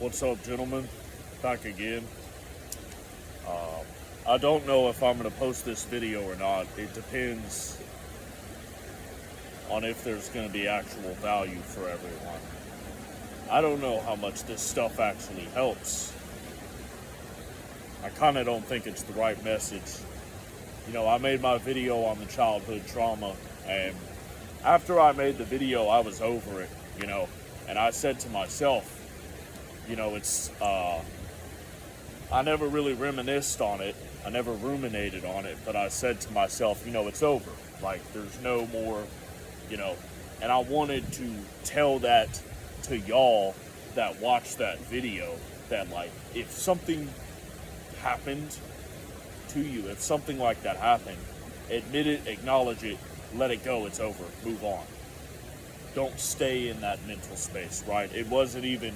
What's up, gentlemen? Back again. Um, I don't know if I'm going to post this video or not. It depends on if there's going to be actual value for everyone. I don't know how much this stuff actually helps. I kind of don't think it's the right message. You know, I made my video on the childhood trauma, and after I made the video, I was over it, and I said to myself, I never really reminisced on it. I never ruminated on it, but I said to myself, it's over. Like, there's no more, and I wanted to tell that to y'all that watched that video that, like, if something happened to you, if something like that happened, admit it, acknowledge it, let it go, it's over, move on. Don't stay in that mental space, right? It wasn't even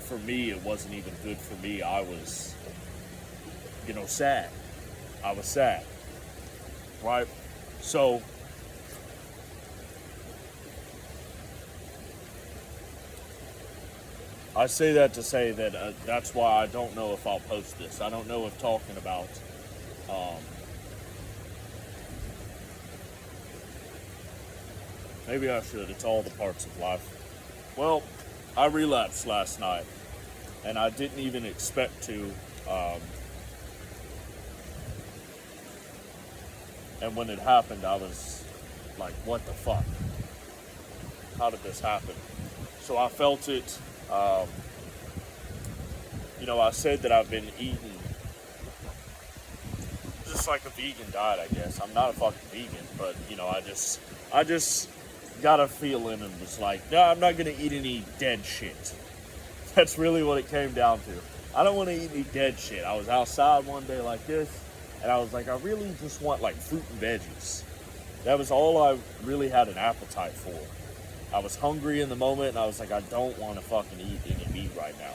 for me, it wasn't even good for me. I was, sad. I was sad, right? So, I say that to say that that's why I don't know if I'll post this. I don't know if talking about maybe I should. It's all the parts of life. Well, I relapsed last night, and I didn't even expect to. And when it happened, I was like, what the fuck? How did this happen? So I felt it. I said that I've been eating just like a vegan diet, I guess. I'm not a fucking vegan, but, I just got a feeling and was like, no, I'm not going to eat any dead shit. That's really what it came down to. I don't want to eat any dead shit. I was outside one day like this, and I was like, I really just want, like, fruit and veggies. That was all I really had an appetite for. I was hungry in the moment, and I was like, I don't want to fucking eat any meat right now.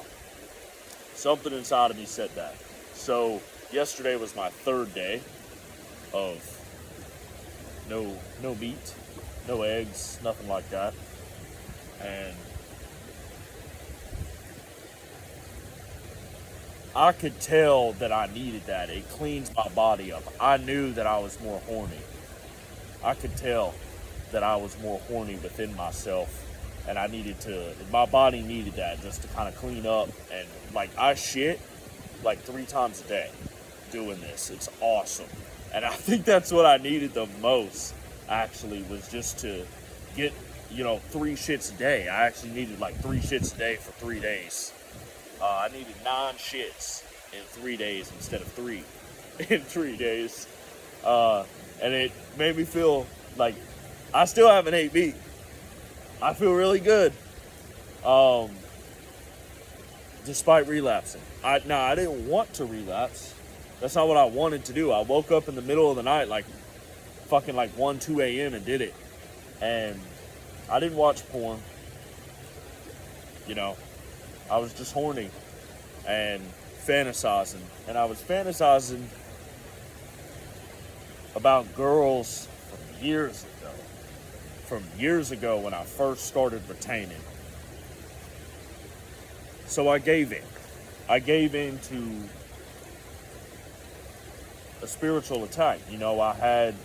Something inside of me said that. So, yesterday was my third day of no meat, no eggs, nothing like that. And I could tell that I needed that. It cleans my body up. I knew that I was more horny. I could tell that I was more horny within myself, and my body needed that just to kind of clean up. And like, I shit like 3 times a day doing this. It's awesome. And I think that's what I needed the most, actually, was just to get 3 shits a day. I actually needed like 3 shits a day for 3 days. I needed 9 shits in 3 days instead of 3 in 3 days. And it made me feel like I still haven't ate meat. I feel really good. Despite relapsing. I didn't want to relapse. That's not what I wanted to do. I woke up in the middle of the night, like fucking like 1, 2 a.m. and did it. And I didn't watch porn. I was just horny and fantasizing. And I was fantasizing about girls from years ago. From years ago when I first started retaining. So I gave in. I gave in to a spiritual attack. I had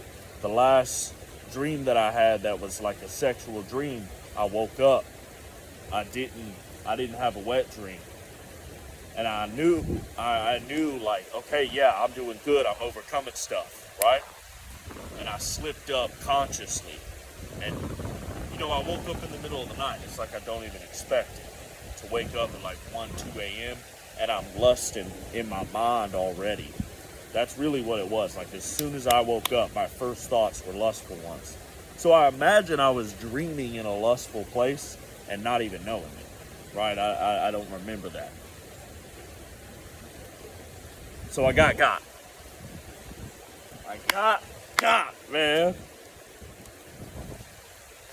the last dream that I had that was like a sexual dream. I woke up. I didn't have a wet dream. And I knew like, okay, yeah, I'm doing good. I'm overcoming stuff, right? And I slipped up consciously. And, I woke up in the middle of the night. It's like I don't even expect it. To wake up at like 1, 2 a.m. and I'm lusting in my mind already. That's really what it was. Like, as soon as I woke up, my first thoughts were lustful ones. So I imagine I was dreaming in a lustful place and not even knowing it, right? I don't remember that. So I got. I got, man.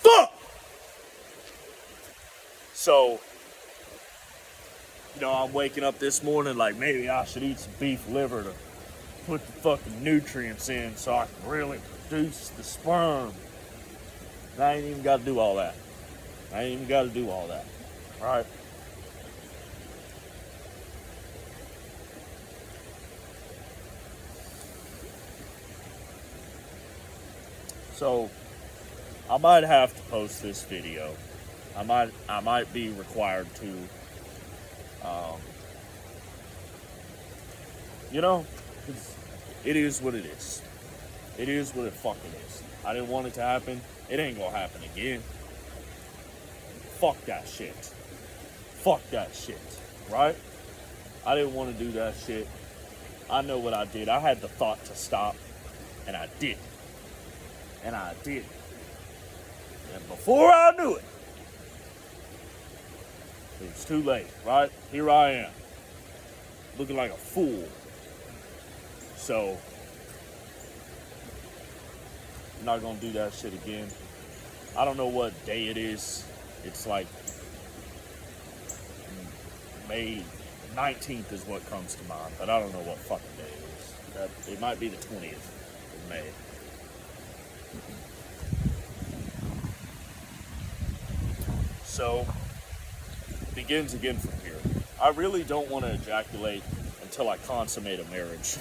Fuck! So, I'm waking up this morning like, maybe I should eat some beef liver to put the fucking nutrients in so I can really produce the sperm. And I ain't even got to do all that. Right? So I might have to post this video. I might be required to, you know, 'cause it is what it is. It is what it fucking is. I didn't want it to happen. It ain't gonna happen again. Fuck that shit. Fuck that shit. Right? I didn't want to do that shit. I know what I did. I had the thought to stop, and I did. And I did. And before I knew it, it was too late, right? Here I am, looking like a fool. So, I'm not gonna do that shit again. I don't know what day it is. It's like May 19th is what comes to mind, but I don't know what fucking day it is. It might be the 20th of May. So, it begins again from here. I really don't want to ejaculate until I consummate a marriage.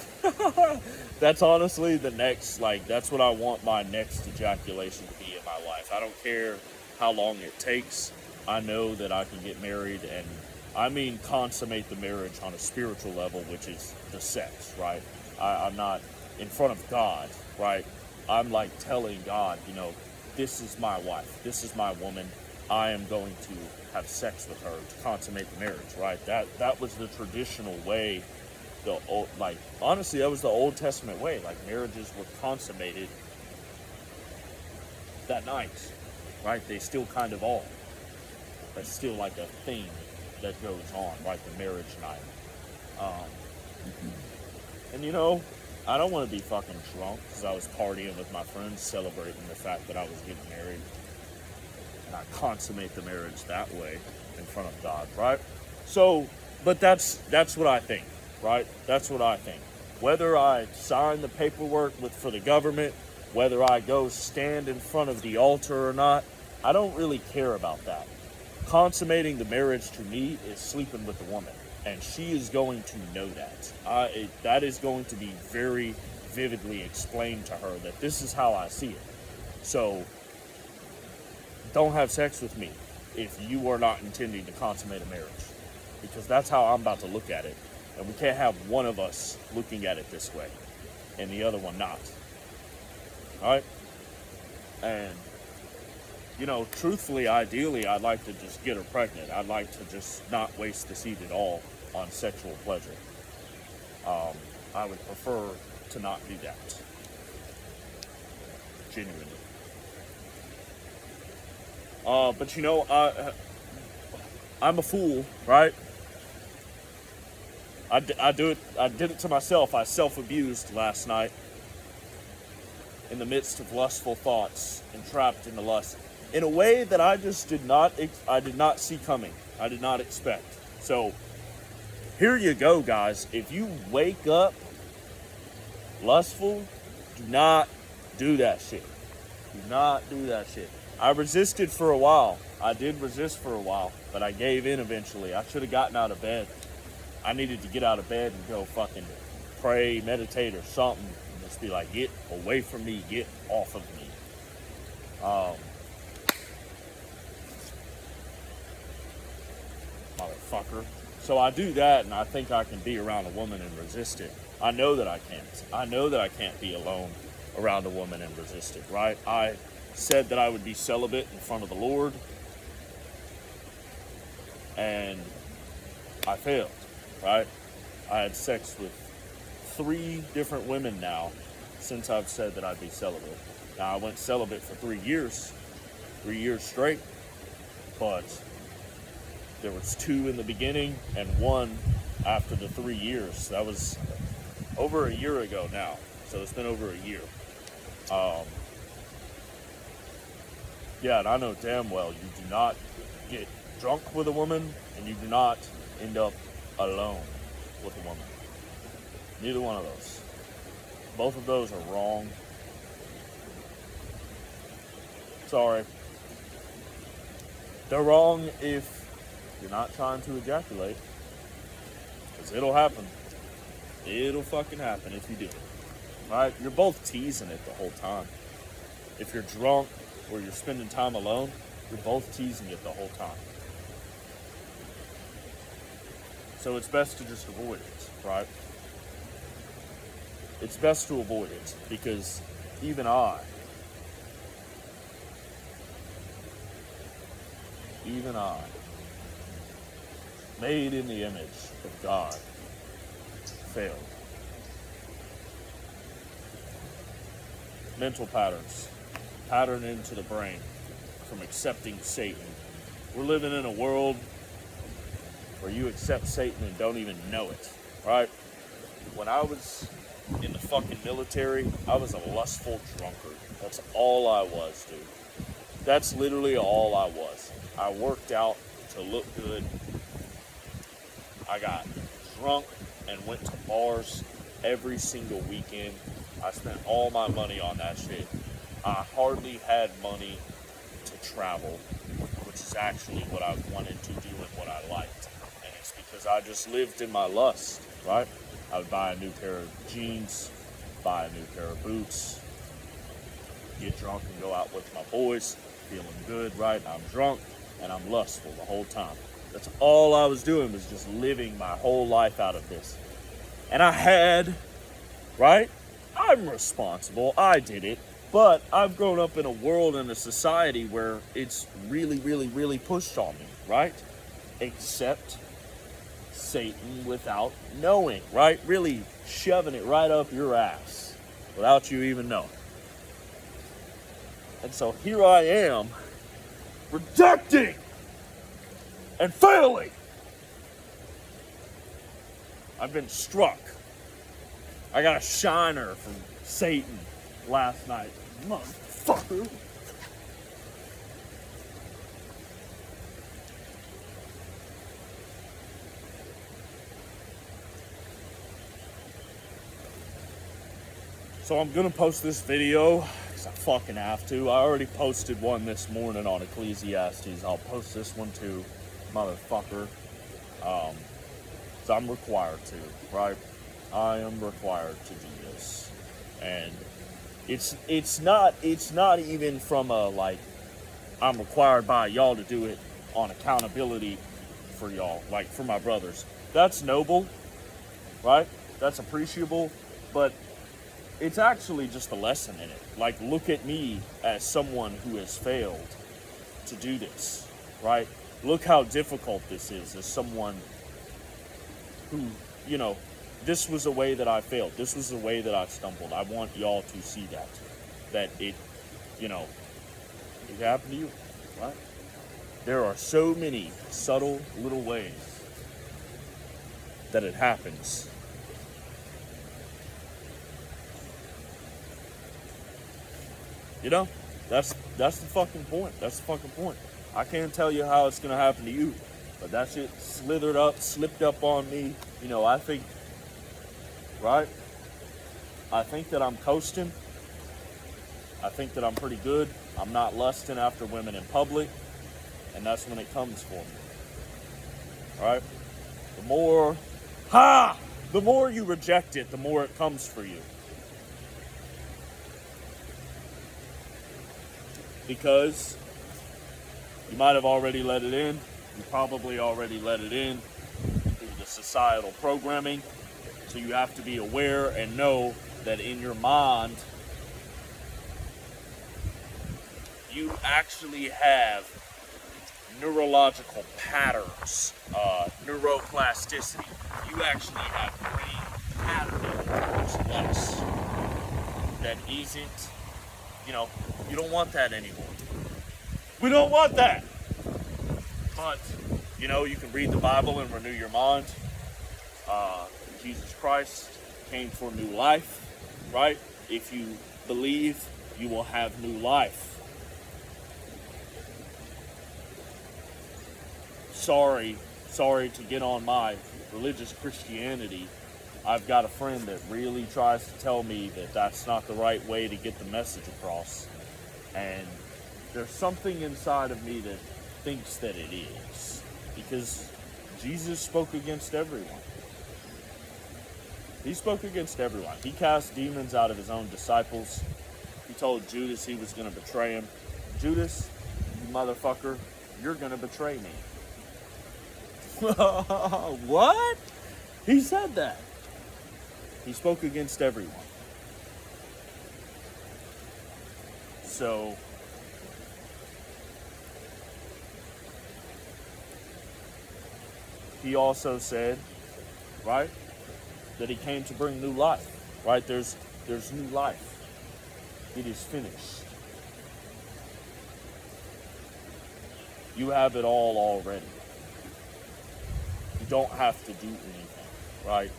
That's honestly the next, that's what I want my next ejaculation to be in my life. I don't care how long it takes. I know that I can get married, and I mean consummate the marriage on a spiritual level, which is the sex, right? I'm not in front of God, right? I'm like telling God, this is my wife, this is my woman. I am going to have sex with her to consummate the marriage, right? That was the traditional way. Honestly, that was the Old Testament way. Marriages were consummated that night, right? They still kind of are. That's still like a thing that goes on, right? The marriage night. And I don't want to be fucking drunk because I was partying with my friends, celebrating the fact that I was getting married. And I consummate the marriage that way in front of God, right? So, but that's what I think, right? That's what I think. Whether I sign the paperwork for the government, whether I go stand in front of the altar or not, I don't really care about that. Consummating the marriage to me is sleeping with the woman, and she is going to know that. That is going to be very vividly explained to her that this is how I see it. So, don't have sex with me if you are not intending to consummate a marriage, because that's how I'm about to look at it, and we can't have one of us looking at it this way and the other one not. All right? And truthfully, ideally, I'd like to just get her pregnant. I'd like to just not waste the seed at all on sexual pleasure. I would prefer to not do that. Genuinely. But I'm a fool, right? I did it to myself. I self-abused last night in the midst of lustful thoughts, entrapped into lust, in a way that I just did not see coming. I did not expect. So, here you go, guys. If you wake up lustful, do not do that shit. Do not do that shit. I resisted for a while. I did resist for a while, but I gave in eventually. I should have gotten out of bed. I needed to get out of bed and go fucking pray, meditate, or something. And just be like, get away from me, get off of me. Motherfucker. So I do that, and I think I can be around a woman and resist it. I know that I can't. I know that I can't be alone around a woman and resist it, right? I said that I would be celibate in front of the Lord, and I failed, right? I had sex with 3 different women now since I've said that I'd be celibate. Now, I went celibate for 3 years straight, but there was 2 in the beginning and 1 after the 3 years. That was over a year ago now, so it's been over a year. Yeah, and I know damn well you do not get drunk with a woman, and you do not end up alone with a woman. Neither one of those. Both of those are wrong. Sorry. They're wrong if you're not trying to ejaculate. Because it'll happen. It'll fucking happen if you do. Alright? You're both teasing it the whole time. if you're drunk or you're spending time alone, you're both teasing it the whole time. So it's best to just avoid it, right? It's best to avoid it because even I made in the image of God, failed. Mental patterns, pattern into the brain from accepting Satan. We're living in a world where you accept Satan and don't even know it, right? When I was in the fucking military, I was a lustful drunkard. That's all I was, dude. That's literally all I was. I worked out to look good. I got drunk and went to bars every single weekend. I spent all my money on that shit. I hardly had money to travel, which is actually what I wanted to do and what I liked. And it's because I just lived in my lust, right? I would buy a new pair of jeans, buy a new pair of boots, get drunk and go out with my boys, feeling good, right? I'm drunk and I'm lustful the whole time. That's all I was doing, was just living my whole life out of this. And I had, right? I'm responsible, I did it, but I've grown up in a world and a society where it's really, really, really pushed on me, right? Accept Satan without knowing, right? Really shoving it right up your ass without you even knowing. And so here I am, rejecting and failing. I've been struck. I got a shiner from Satan last night. Motherfucker. So I'm gonna post this video because I fucking have to. I already posted one this morning on Ecclesiastes. I'll post this one too, motherfucker. So I'm required to, right? I am required to do this, and it's not even from a like I'm required by y'all to do it on accountability for y'all, like for my brothers. That's noble, right? That's appreciable, but it's actually just a lesson in it. Like, look at me as someone who has failed to do this, right? Look how difficult this is as someone who, you know, this was a way that I failed. This was a way that I stumbled. I want y'all to see that it, you know, it happened to you, right? There are so many subtle little ways that it happens. You know, that's the fucking point. That's the fucking point. I can't tell you how it's gonna happen to you, but that shit slipped up on me. You know, I think, right? I think that I'm coasting. I think that I'm pretty good. I'm not lusting after women in public, and that's when it comes for me. All right? The more you reject it, the more it comes for you. Because you might have already let it in. You probably already let it in through the societal programming. So you have to be aware and know that in your mind, you actually have neurological patterns, neuroplasticity. You actually have brain patterning response that isn't, you know, you don't want that anymore. We don't want that. But, you know, you can read the Bible and renew your mind. Jesus Christ came for new life, right? If you believe, you will have new life. Sorry to get on my religious Christianity. I've got a friend that really tries to tell me that that's not the right way to get the message across. And there's something inside of me that thinks that it is. Because Jesus spoke against everyone. He spoke against everyone. He cast demons out of his own disciples. He told Judas he was going to betray him. Judas, you motherfucker, you're going to betray me. What? He said that. He spoke against everyone. So, he also said, right, that he came to bring new life, right? There's new life. It is finished. You have it all already. You don't have to do anything, right?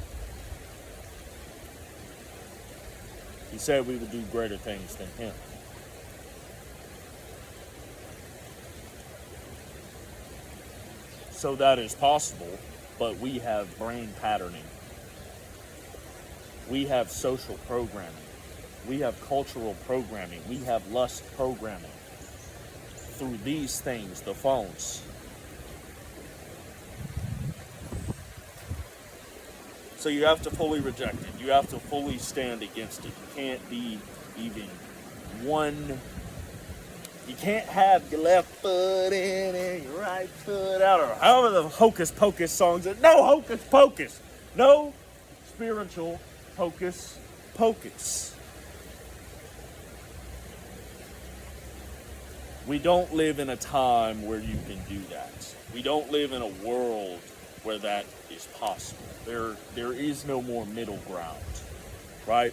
He said we would do greater things than him. So that is possible, but we have brain patterning. We have social programming. We have cultural programming. We have lust programming. Through these things, the phones. So you have to fully reject it. You have to fully stand against it. You can't be even one. You can't have your left foot in and your right foot out, or however the hocus pocus songs are. No hocus pocus. No spiritual hocus pocus. We don't live in a time where you can do that. We don't live in a world where that is possible. There is no more middle ground, right?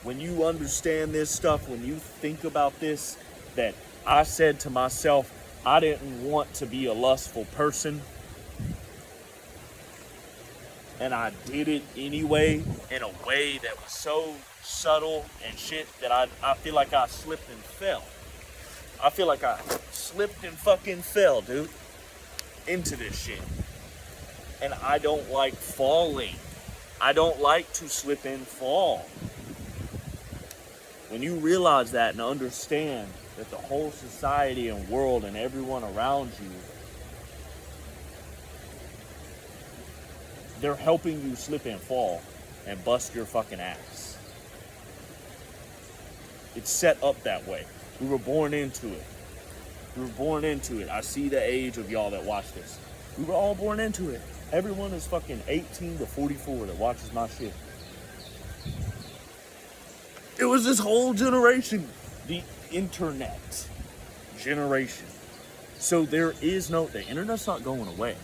When you understand this stuff, when you think about this, that I said to myself, I didn't want to be a lustful person, and I did it anyway in a way that was so subtle and shit that I feel like I slipped and fell. I feel like I slipped and fucking fell, dude, into this shit. And I don't like falling. I don't like to slip and fall. When you realize that and understand that the whole society and world and everyone around you, they're helping you slip and fall and bust your fucking ass. It's set up that way. We were born into it. We were born into it. I see the age of y'all that watch this. We were all born into it. Everyone is fucking 18 to 44 that watches my shit. It was this whole generation. The internet generation. So the internet's not going away.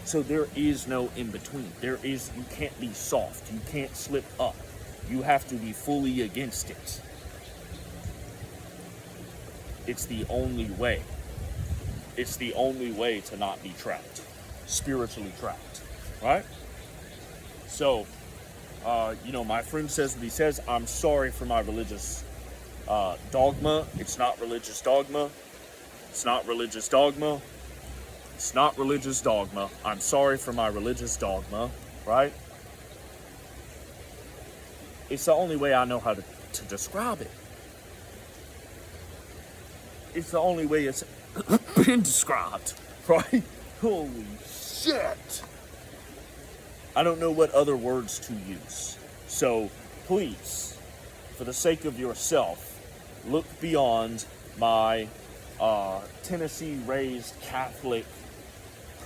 So there is no in between. You can't be soft. You can't slip up. You have to be fully against it. It's the only way. It's the only way to not be trapped. Spiritually trapped. Right? So, my friend says what he says. I'm sorry for my religious dogma. It's not religious dogma. It's not religious dogma. It's not religious dogma. I'm sorry for my religious dogma. Right? It's the only way I know how to describe it. It's the only way it's been described, right? Holy shit. I don't know what other words to use. So please, for the sake of yourself, look beyond my Tennessee-raised Catholic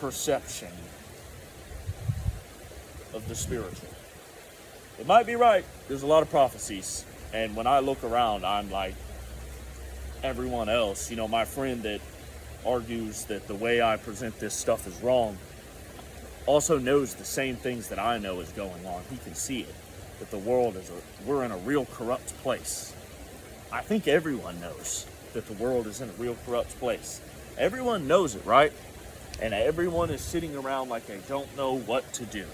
perception of the spiritual. It might be right. There's a lot of prophecies. And when I look around, I'm like, everyone else, my friend that argues that the way I present this stuff is wrong, also knows the same things that I know is going on. He can see it, that the world we're in a real corrupt place. I think everyone knows that the world is in a real corrupt place. Everyone knows it, right? And everyone is sitting around like they don't know what to do.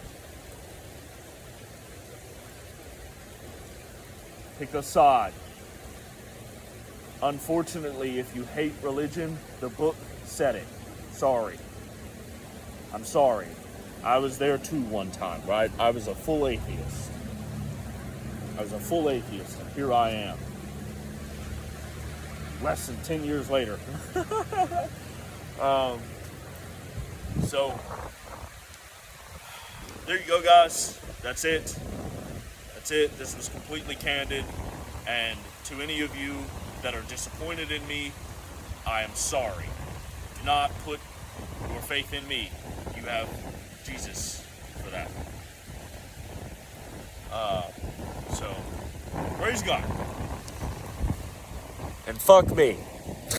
Pick a side. Unfortunately, if you hate religion, the book said it. Sorry. I'm sorry. I was there too one time, right? I was a full atheist. And here I am. Less than 10 years later. So, there you go, guys. That's it. That's it. This was completely candid. And to any of you that are disappointed in me, I am sorry. Do not put your faith in me. You have Jesus for that. So, praise God. And fuck me.